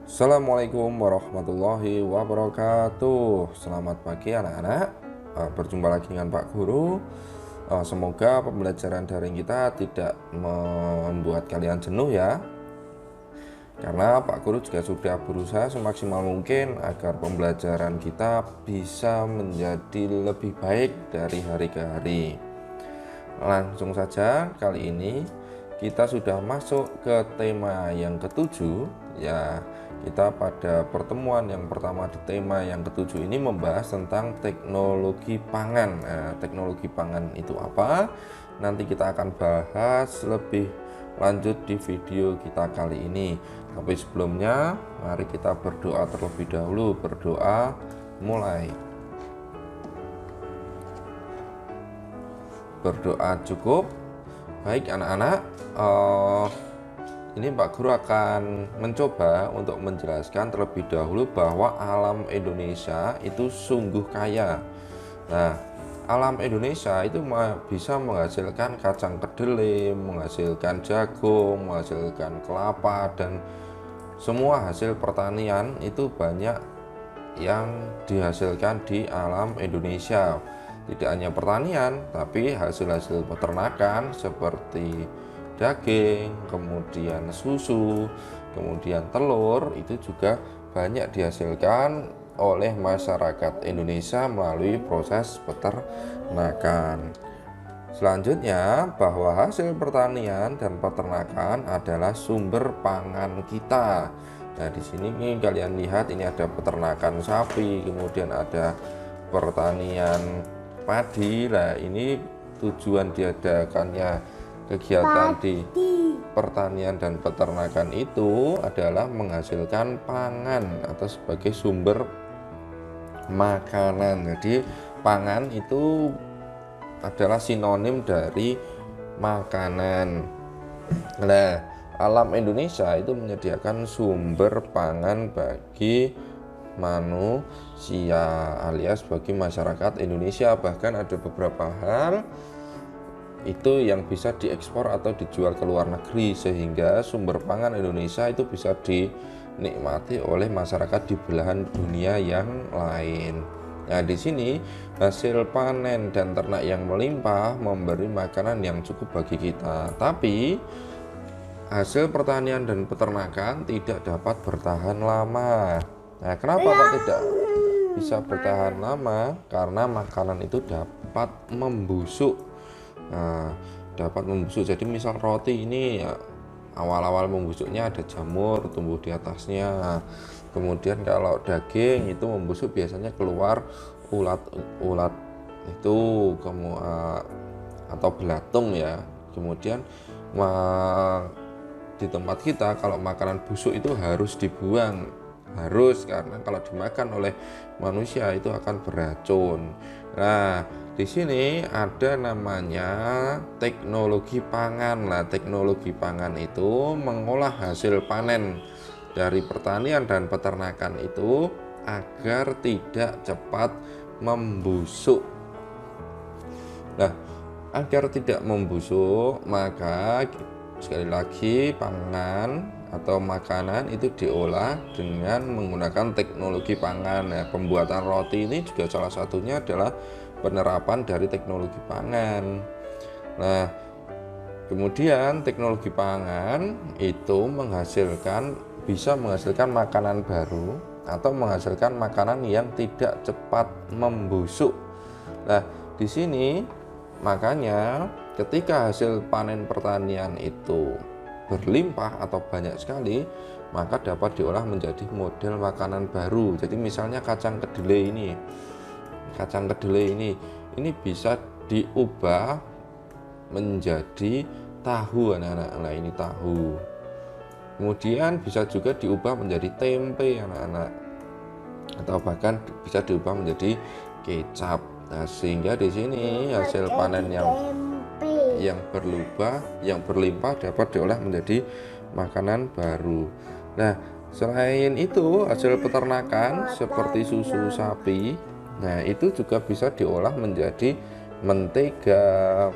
Assalamualaikum warahmatullahi wabarakatuh. Selamat pagi anak-anak. Berjumpa lagi dengan Pak Guru. Semoga pembelajaran daring kita tidak membuat kalian jenuh ya. Karena Pak Guru juga sudah berusaha semaksimal mungkin agar pembelajaran kita bisa menjadi lebih baik dari hari ke hari. Langsung saja, kali ini kita sudah masuk ke tema yang ketujuh ya. Kita pada pertemuan yang pertama di tema yang ketujuh ini membahas tentang teknologi pangan. Nah, teknologi pangan itu apa? Nanti kita akan bahas lebih lanjut di video kita kali ini. Tapi sebelumnya, mari kita berdoa terlebih dahulu. Berdoa mulai. Berdoa cukup. Baik anak-anak, ini Pak Guru akan mencoba untuk menjelaskan terlebih dahulu bahwa alam Indonesia itu sungguh kaya. Nah, alam Indonesia itu bisa menghasilkan kacang kedelai, menghasilkan jagung, menghasilkan kelapa, dan semua hasil pertanian itu banyak yang dihasilkan di alam Indonesia. Tidak hanya pertanian, tapi hasil-hasil peternakan seperti daging, kemudian susu, kemudian telur itu juga banyak dihasilkan oleh masyarakat Indonesia melalui proses peternakan. Selanjutnya, bahwa hasil pertanian dan peternakan adalah sumber pangan kita. Nah, di sini kalian lihat ini ada peternakan sapi, kemudian ada pertanian padi. Nah, ini tujuan diadakannya kegiatan di pertanian dan peternakan itu adalah menghasilkan pangan atau sebagai sumber makanan. Jadi pangan itu adalah sinonim dari makanan. Nah, alam Indonesia itu menyediakan sumber pangan bagi manusia alias bagi masyarakat Indonesia. Bahkan ada beberapa hal itu yang bisa diekspor atau dijual ke luar negeri, sehingga sumber pangan Indonesia itu bisa dinikmati oleh masyarakat di belahan dunia yang lain. Nah, di sini hasil panen dan ternak yang melimpah memberi makanan yang cukup bagi kita. Tapi hasil pertanian dan peternakan tidak dapat bertahan lama. Nah, kenapa kok tidak bisa bertahan lama? Karena makanan itu dapat membusuk. Nah, dapat membusuk. Jadi misal roti ini ya, awal-awal membusuknya ada jamur tumbuh di atasnya. Kemudian kalau daging itu membusuk biasanya keluar ulat-ulat itu atau belatung ya. Kemudian di tempat kita kalau makanan busuk itu harus dibuang, karena kalau dimakan oleh manusia itu akan beracun. Nah, di sini ada namanya teknologi pangan. Nah, teknologi pangan itu mengolah hasil panen dari pertanian dan peternakan itu agar tidak cepat membusuk. Nah, agar tidak membusuk, maka sekali lagi pangan atau makanan itu diolah dengan menggunakan teknologi pangan. Nah, pembuatan roti ini juga salah satunya adalah penerapan dari teknologi pangan. Nah, kemudian teknologi pangan itu bisa menghasilkan makanan baru atau menghasilkan makanan yang tidak cepat membusuk. Nah, di sini makanya ketika hasil panen pertanian itu berlimpah atau banyak sekali, maka dapat diolah menjadi model makanan baru. Jadi misalnya kacang kedelai ini bisa diubah menjadi tahu anak-anak. Nah, ini tahu. Kemudian bisa juga diubah menjadi tempe anak-anak, atau bahkan bisa diubah menjadi kecap. Nah, sehingga di sini hasil panen yang berlimpah dapat diolah menjadi makanan baru. Nah, selain itu hasil peternakan seperti susu sapi, nah itu juga bisa diolah menjadi mentega,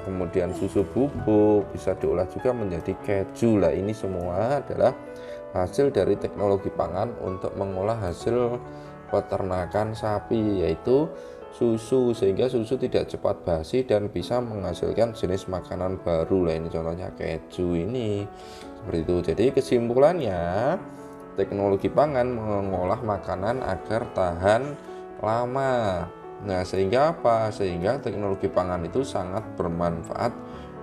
kemudian susu bubuk bisa diolah juga menjadi keju. Lah, ini semua adalah hasil dari teknologi pangan untuk mengolah hasil peternakan sapi, yaitu susu, sehingga susu tidak cepat basi dan bisa menghasilkan jenis makanan baru lah. Ini contohnya keju ini seperti itu. Jadi kesimpulannya, teknologi pangan mengolah makanan agar tahan lama. Nah, sehingga apa? Sehingga teknologi pangan itu sangat bermanfaat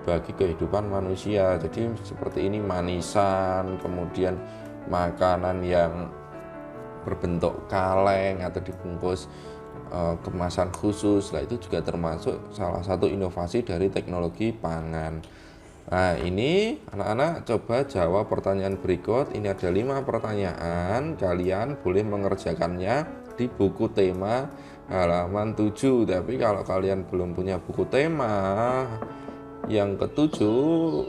bagi kehidupan manusia. Jadi seperti ini, manisan, kemudian makanan yang berbentuk kaleng atau dibungkus kemasan khusus, lah itu juga termasuk salah satu inovasi dari teknologi pangan. Nah, ini anak-anak coba jawab pertanyaan berikut. Ini ada 5 pertanyaan, kalian boleh mengerjakannya di buku tema halaman 7. Tapi kalau kalian belum punya buku tema yang ke-7,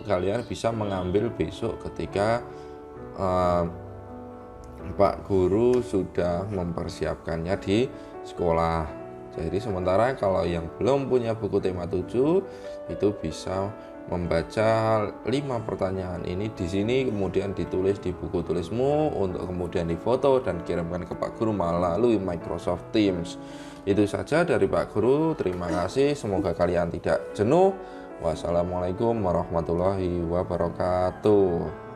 kalian bisa mengambil besok ketika Pak Guru sudah mempersiapkannya di sekolah. Jadi sementara kalau yang belum punya buku tema 7 itu bisa membaca 5 pertanyaan ini di sini, kemudian ditulis di buku tulismu untuk kemudian difoto dan kirimkan ke Pak Guru melalui Microsoft Teams. Itu saja dari Pak Guru. Terima kasih. Semoga kalian tidak jenuh. Wassalamualaikum warahmatullahi wabarakatuh.